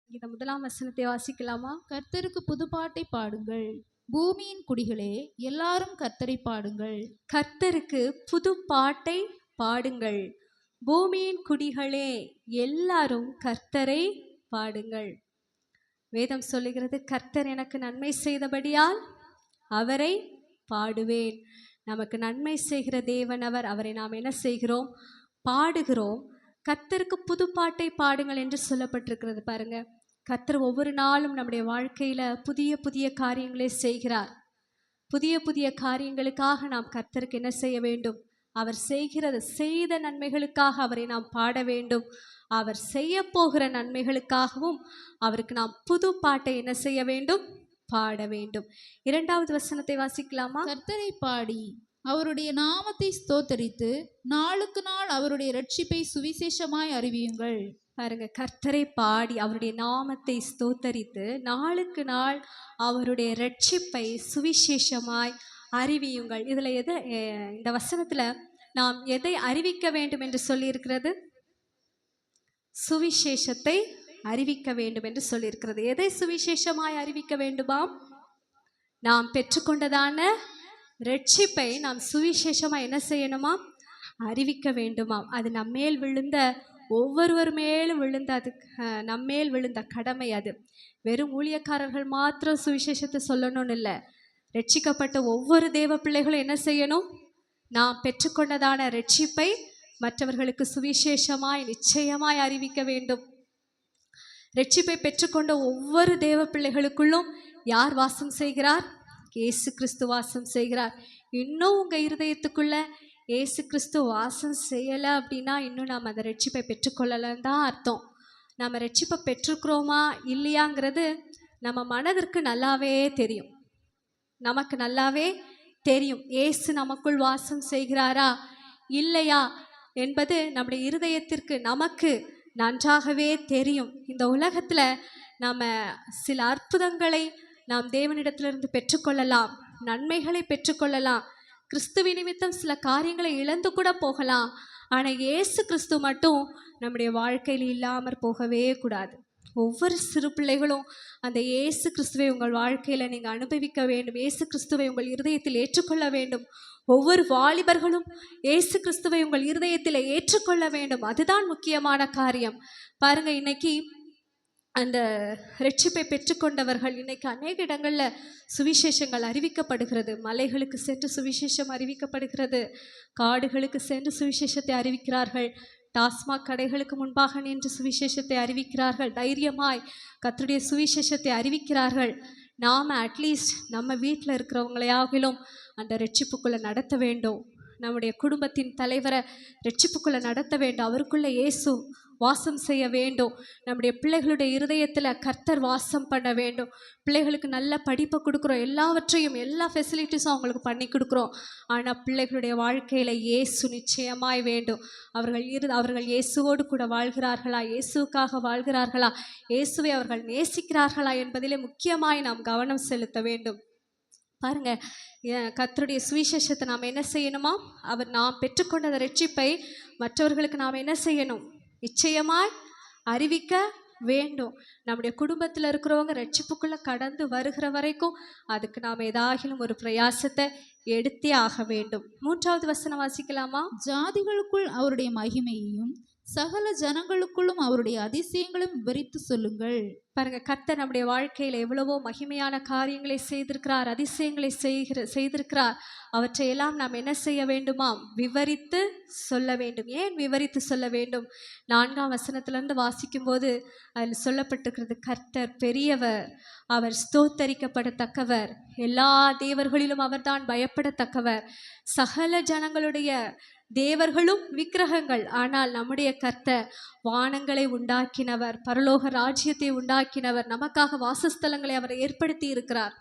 இந்த முதலாம் வசனத்தை வாசிக்கலாமா? கர்த்தருக்கு புதுப்பாட்டை பாடுங்கள், பூமியின் குடிகளே எல்லாரும் கர்த்தரை பாடுங்கள். கர்த்தருக்கு புது பாட்டை பாடுங்கள், பூமியின் குடிகளே எல்லாரும் கர்த்தரை பாடுங்கள். வேதம் சொல்லுகிறது, கர்த்தர் எனக்கு நன்மை செய்தபடியால் அவரை பாடுவேன். நமக்கு நன்மை செய்கிற தேவன் அவர். அவரை நாம் என்ன செய்கிறோம்? பாடுகிறோம். கர்த்தருக்கு புது பாட்டை பாடுங்கள் என்று சொல்லப்பட்டிருக்கிறது. பாருங்க, கர்த்தர் ஒவ்வொரு நாளும் நம்முடைய வாழ்க்கையில புதிய புதிய காரியங்களை செய்கிறார். புதிய புதிய காரியங்களுக்காக நாம் கர்த்தருக்கு என்ன செய்ய வேண்டும்? அவர் செய்த நன்மைகளுக்காக அவரை நாம் பாட வேண்டும். அவர் செய்ய போகிற நன்மைகளுக்காகவும் அவருக்கு நாம் புது பாட்டை என்ன செய்ய வேண்டும்? பாட வேண்டும். 2வது வசனத்தை வாசிக்கலாமா? கர்த்தரை பாடி அவருடைய நாமத்தை ஸ்தோத்தரித்து நாளுக்கு நாள் அவருடைய இரட்சிப்பை சுவிசேஷமாய் அறிவியுங்கள். பாருங்க, கர்த்தரை பாடி அவருடைய நாமத்தை ஸ்தோத்தரித்து நாளுக்கு நாள் அவருடைய இரட்சிப்பை சுவிசேஷமாய் அறிவியுங்கள். இதில் இந்த வசனத்தில் நாம் எதை அறிவிக்க வேண்டும் என்று சொல்லியிருக்கிறது? சுவிசேஷத்தை அறிவிக்க வேண்டும் என்று சொல்லியிருக்கிறது. எதை சுவிசேஷமாய் அறிவிக்க வேண்டுமாம்? நாம் பெற்றுக்கொண்டதான இரட்சிப்பை நாம் சுவிசேஷமாக என்ன செய்யணுமாம்? அறிவிக்க வேண்டுமாம். அது நம்மேல் விழுந்த ஒவ்வொருவர் மேலும் விழுந்த நம்மேல் விழுந்த கடமை. அது வெறும் ஊழியக்காரர்கள் மாத்திரம் சுவிசேஷத்தை சொல்லணும்னு இல்லை. ரட்சிக்கப்பட்ட ஒவ்வொரு தேவ பிள்ளைகளும் என்ன செய்யணும்? நாம் பெற்றுக்கொண்டதான இரட்சிப்பை மற்றவர்களுக்கு சுவிசேஷமாய் நிச்சயமாய் அறிவிக்க வேண்டும். ரட்சிப்பை பெற்றுக்கொண்ட ஒவ்வொரு தேவ பிள்ளைகளுக்குள்ளும் யார் வாசம் செய்கிறார்? இயேசு கிறிஸ்து வாசம் செய்கிறார். இன்னும் உங்கள் இருதயத்துக்குள்ள இயேசு கிறிஸ்து வாசம் செய்யலை அப்படின்னா இன்னும் நாம் அந்த ரட்சிப்பை பெற்றுக்கொள்ளலைன்னு தான் அர்த்தம். நம்ம ரட்சிப்பை பெற்றுக்கிறோமா இல்லையாங்கிறது நம்ம மனதிற்கு நல்லாவே தெரியும். நமக்கு நல்லாவே தெரியும். இயேசு நமக்குள் வாசம் செய்கிறாரா இல்லையா என்பது நம்முடைய இருதயத்திற்கு நமக்கு நன்றாகவே தெரியும். இந்த உலகத்தில் நாம் சில அற்புதங்களை நாம் தேவனிடத்திலிருந்து பெற்றுக்கொள்ளலாம், நன்மைகளை பெற்றுக்கொள்ளலாம், கிறிஸ்துவ நிமித்தம் சில காரியங்களை இழந்து கூட போகலாம். ஆனால் இயேசு கிறிஸ்து மட்டும் நம்முடைய வாழ்க்கையில் இல்லாமற் போகவே கூடாது. ஒவ்வொரு சிறு பிள்ளைகளும் அந்த இயேசு கிறிஸ்துவை உங்கள் வாழ்க்கையில் நீங்கள் அனுபவிக்க வேண்டும். இயேசு கிறிஸ்துவை உங்கள் இருதயத்தில் ஏற்றுக்கொள்ள வேண்டும். ஒவ்வொரு வாலிபர்களும் இயேசு கிறிஸ்துவை உங்கள் இருதயத்தில் ஏற்றுக்கொள்ள வேண்டும். அதுதான் முக்கியமான காரியம். பாருங்கள், இன்னைக்கு அந்த ரட்சிப்பை பெற்றுக்கொண்டவர்கள் இன்னைக்கு அநேக இடங்களில் சுவிசேஷங்கள் அறிவிக்கப்படுகிறது. மலைகளுக்கு சென்று சுவிசேஷம் அறிவிக்கப்படுகிறது. காடுகளுக்கு சென்று சுவிசேஷத்தை அறிவிக்கிறார்கள். டாஸ்மாக் கடைகளுக்கு முன்பாக நின்று சுவிசேஷத்தை அறிவிக்கிறார்கள். தைரியமாய் கர்த்தருடைய சுவிசேஷத்தை அறிவிக்கிறார்கள். நாம் அட்லீஸ்ட் நம்ம வீட்டில் இருக்கிறவங்களையாகிலும் அந்த ரட்சிப்புக்குள்ளே நடத்த வேண்டும். நம்முடைய குடும்பத்தின் தலைவரை ரட்சிப்புக்குள்ளே நடத்த வேண்டும். அவருக்குள்ளே இயேசு வாசம் செய்ய வேண்டும். நம்முடைய பிள்ளைகளுடைய இருதயத்தில் கர்த்தர் வாசம் பண்ண வேண்டும். பிள்ளைகளுக்கு நல்ல படிப்பை கொடுக்குறோம், எல்லா ஃபெசிலிட்டிஸும் அவங்களுக்கு பண்ணி கொடுக்குறோம். ஆனால் பிள்ளைகளுடைய வாழ்க்கையில் இயேசு நிச்சயமாய் வேண்டும். அவர்கள் இயேசுவோடு கூட வாழ்கிறார்களா, இயேசுக்காக வாழ்கிறார்களா, இயேசுவை அவர்கள் நேசிக்கிறார்களா என்பதிலே முக்கியமாய் நாம் கவனம் செலுத்த வேண்டும். பாருங்க, கர்த்தருடைய சுவிசேஷத்தை நாம் என்ன செய்யணுமா? நாம் பெற்றுக்கொண்ட ரட்சிப்பை மற்றவர்களுக்கு நாம் என்ன செய்யணும்? நிச்சயமாய் அறிவிக்க வேண்டும். நம்முடைய குடும்பத்தில் இருக்கிறவங்க ரட்சிப்புக்குள்ளே கடந்து வருகிற வரைக்கும் அதுக்கு நாம் ஏதாகிலும் ஒரு பிரயாசத்தை எடுத்தே ஆக வேண்டும். 3வது வசனம் வாசிக்கலாமா? ஜாதிகளுக்குள் அவருடைய மகிமையையும் சகல ஜனங்களுக்குள்ளும் அவருடைய அதிசயங்களும் விவரித்து சொல்லுங்கள். பாருங்க, கர்த்தர் நம்முடைய வாழ்க்கையில் எவ்வளவோ மகிமையான காரியங்களை செய்திருக்கிறார், அதிசயங்களை செய்திருக்கிறார். அவற்றையெல்லாம் நாம் என்ன செய்ய வேண்டுமாம்? விவரித்து சொல்ல வேண்டும். ஏன் விவரித்து சொல்ல வேண்டும்? 4ஆம் வசனத்திலிருந்து வாசிக்கும்போது அதில் சொல்லப்பட்டிருக்கிறது, கர்த்தர் பெரியவர், அவர் ஸ்தோத்தரிக்கப்படத்தக்கவர், எல்லா தேவர்களிலும் அவர்தான் பயப்படத்தக்கவர், சகல ஜனங்களுடைய தேவர்களும் விக்கிரகங்கள், ஆனால் நம்முடைய கர்த்தர் வானங்களை உண்டாக்கினவர், பரலோக ராஜ்யத்தை உண்டாக்கினவர், நமக்காக வாசஸ்தலங்களை அவர் ஏற்படுத்தி இருக்கிறார்.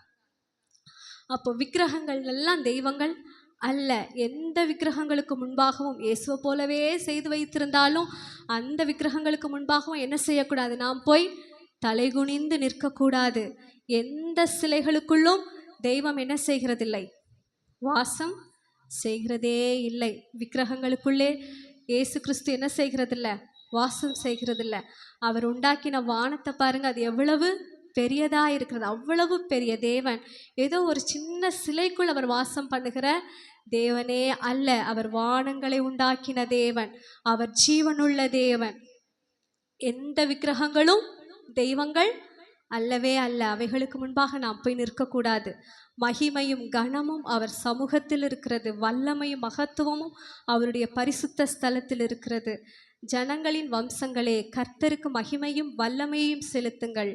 அப்போ விக்கிரகங்கள் எல்லாம் தெய்வங்கள் அல்ல. எந்த விக்கிரகங்களுக்கு முன்பாகவும் இயேசுவை போலவே செய்து வைத்திருந்தாலும் அந்த விக்கிரகங்களுக்கு முன்பாகவும் என்ன செய்யக்கூடாது? நாம் போய் தலைகுனிந்து நிற்கக்கூடாது. எந்த சிலைகளுக்குள்ளும் தெய்வம் என்ன செய்கிறதில்லை? வாசம் செய்கிறதே இல்லை. விக்கிரகங்களுக்குள்ளே இயேசு கிறிஸ்து என்ன செய்கிறதில்ல? வாசம் செய்கிறது இல்லை. அவர் உண்டாக்கின வானத்தை பாருங்க, அது எவ்வளவு பெரியதா இருக்கிறது. அவ்வளவு பெரிய தேவன் ஏதோ ஒரு சின்ன சிலைக்குள் அவர் வாசம் பண்ணுகிற தேவனே அல்ல. அவர் வானங்களை உண்டாக்கின தேவன், அவர் ஜீவனுள்ள தேவன். எந்த விக்கிரகங்களும் தெய்வங்கள் அல்லவே அல்ல. அவைகளுக்கு முன்பாக நாம் போய் நிற்கக்கூடாது. மகிமையும் கனமும் அவர் சமூகத்தில் இருக்கிறது. வல்லமையும் மகத்துவமும் அவருடைய பரிசுத்த ஸ்தலத்தில் இருக்கிறது. ஜனங்களின் வம்சங்களே, கர்த்தருக்கு மகிமையும் வல்லமையும் செலுத்துங்கள்.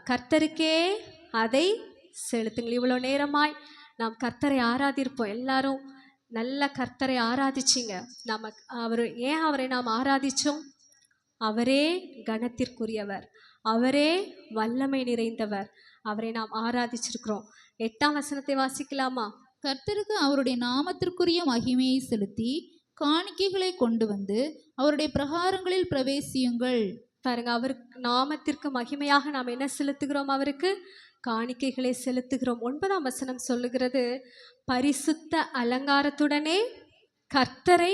கர்த்தருக்கே அதை செலுத்துங்கள். இவ்வளோ நேரமாய் நாம் கர்த்தரை ஆராதிப்போம். எல்லாரும் நல்ல கர்த்தரை ஆராதிச்சிங்க. அவரை நாம் ஆராதித்தோம். அவரே கனத்திற்குரியவர், அவரே வல்லமை நிறைந்தவர். அவரை நாம் ஆராதிச்சிருக்கிறோம். 8ஆம் வசனத்தை வாசிக்கலாமா? கர்த்தருக்கு அவருடைய நாமத்திற்குரிய மகிமையை செலுத்தி காணிக்கைகளை கொண்டு வந்து அவருடைய பிரகாரங்களில் பிரவேசியுங்கள். பாருங்க, அவருக்கு நாமத்திற்கு மகிமையாக நாம் என்ன செலுத்துகிறோம்? அவருக்கு காணிக்கைகளை செலுத்துகிறோம். 9ஆம் வசனம் சொல்லுகிறது, பரிசுத்த அலங்காரத்துடனே கர்த்தரை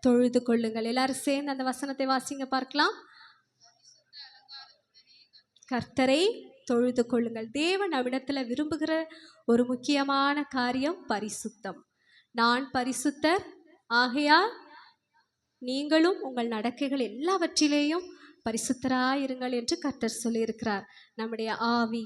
தொழுது கொள்ளுங்கள். எல்லாரும் சேர்ந்து அந்த வசனத்தை வாசிங்க பார்க்கலாம். கர்த்தரை தொழுது கொள்ளுங்கள். தேவன் அவ்விடத்தில் விரும்புகிற ஒரு முக்கியமான காரியம் பரிசுத்தம். நான் பரிசுத்தர் ஆகையால் நீங்களும் உங்கள் நடக்கைகள் எல்லாவற்றிலேயும் பரிசுத்தராயிருங்கள் என்று கர்த்தர் சொல்லியிருக்கிறார். நம்முடைய ஆவி,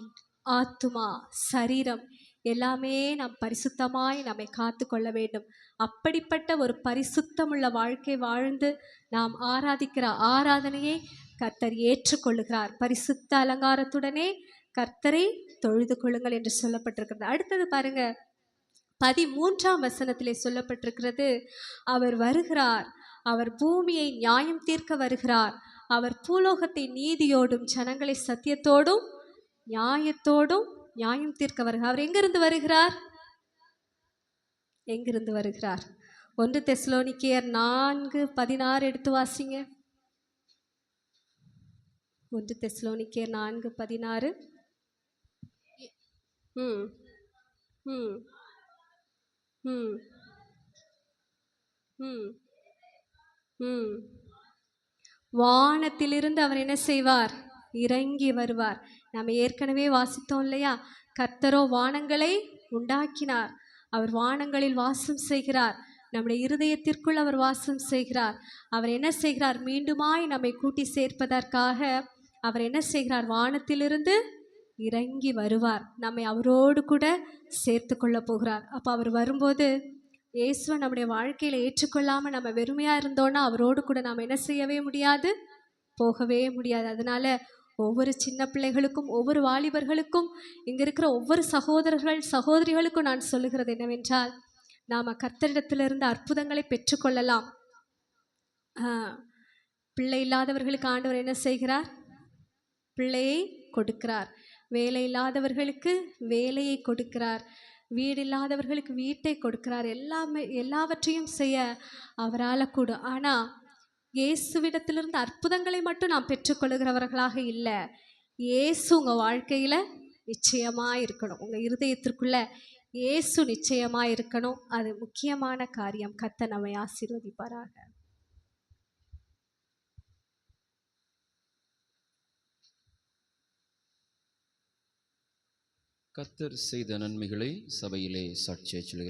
ஆத்துமா, சரீரம் எல்லாமே நாம் பரிசுத்தமாய் நம்மை காத்து கொள்ள வேண்டும். அப்படிப்பட்ட ஒரு பரிசுத்தமுள்ள வாழ்க்கை வாழ்ந்து நாம் ஆராதிக்கிற ஆராதனையை கர்த்தர் ஏற்றுக்கொள்ளுகிறார். பரிசுத்த அலங்காரத்துடனே கர்த்தரை தொழுது கொள்ளுங்கள் என்று சொல்லப்பட்டிருக்கிறது. அடுத்தது பாருங்க, 13ஆம் வசனத்திலே சொல்லப்பட்டிருக்கிறது, அவர் வருகிறார், அவர் பூமியை நியாயம் தீர்க்க வருகிறார், அவர் பூலோகத்தை நீதியோடும் ஜனங்களை சத்தியத்தோடும் நியாயத்தோடும் நியாயம் தீர்க்க வருகிறார். அவர் எங்கிருந்து வருகிறார்? எங்கிருந்து வருகிறார்? 1 தெசலோனிக்கேயர் 4:16 எடுத்து வாசிங்க. 1 தெசலோனிக்கேயர் 4:16. ம் ம் ம் ம் ம் வானத்திலிருந்து அவர் என்ன செய்வார்? இறங்கி வருவார். நம்ம ஏற்கனவே வாசித்தோம் இல்லையா? கர்த்தரோ வானங்களை உண்டாக்கினார், அவர் வானங்களில் வாசம் செய்கிறார். நம்முடைய இருதயத்திற்குள் அவர் வாசம் செய்கிறார். அவர் என்ன செய்கிறார்? மீண்டுமாய் நம்மை கூட்டி சேர்ப்பதற்காக அவர் என்ன செய்கிறார்? வானத்திலிருந்து இறங்கி வருவார். நம்மை அவரோடு கூட சேர்த்து கொள்ள போகிறார். அப்போ அவர் வரும்போது இயேசுவை நம்முடைய வாழ்க்கையில் ஏற்றுக்கொள்ளாமல் நம்ம வெறுமையாக இருந்தோன்னா அவரோடு கூட நாம் என்ன செய்யவே முடியாது, போகவே முடியாது. அதனால் ஒவ்வொரு சின்ன பிள்ளைகளுக்கும், ஒவ்வொரு வாலிபர்களுக்கும், இங்கே இருக்கிற ஒவ்வொரு சகோதரர்கள் சகோதரிகளுக்கும் நான் சொல்லுகிறது என்னவென்றால், நாம் கர்த்தரிடத்திலிருந்து அற்புதங்களை பெற்றுக்கொள்ளலாம். பிள்ளை இல்லாதவர்களுக்கு ஆண்டவர் என்ன செய்கிறார்? பிள்ளையை கொடுக்கிறார். வேலை இல்லாதவர்களுக்கு வேலையை கொடுக்கிறார். வீடு இல்லாதவர்களுக்கு வீட்டை கொடுக்கிறார். எல்லாவற்றையும் செய்ய அவரால் கூடும். ஆனால் இயேசுவிடத்திலிருந்து அற்புதங்களை மட்டும் நாம் பெற்றுக்கொள்கிறவர்களாக இல்லை. இயேசு உங்கள் வாழ்க்கையில் நிச்சயமாக இருக்கணும். உங்கள் இருதயத்திற்குள்ள இயேசு நிச்சயமாக இருக்கணும். அது முக்கியமான காரியம். கர்த்தர் நம்மை ஆசீர்வதிப்பாராக. கர்த்தர் செய்த நன்மைகளை சபையிலே சாட்சியாய் சொல்கிறார்.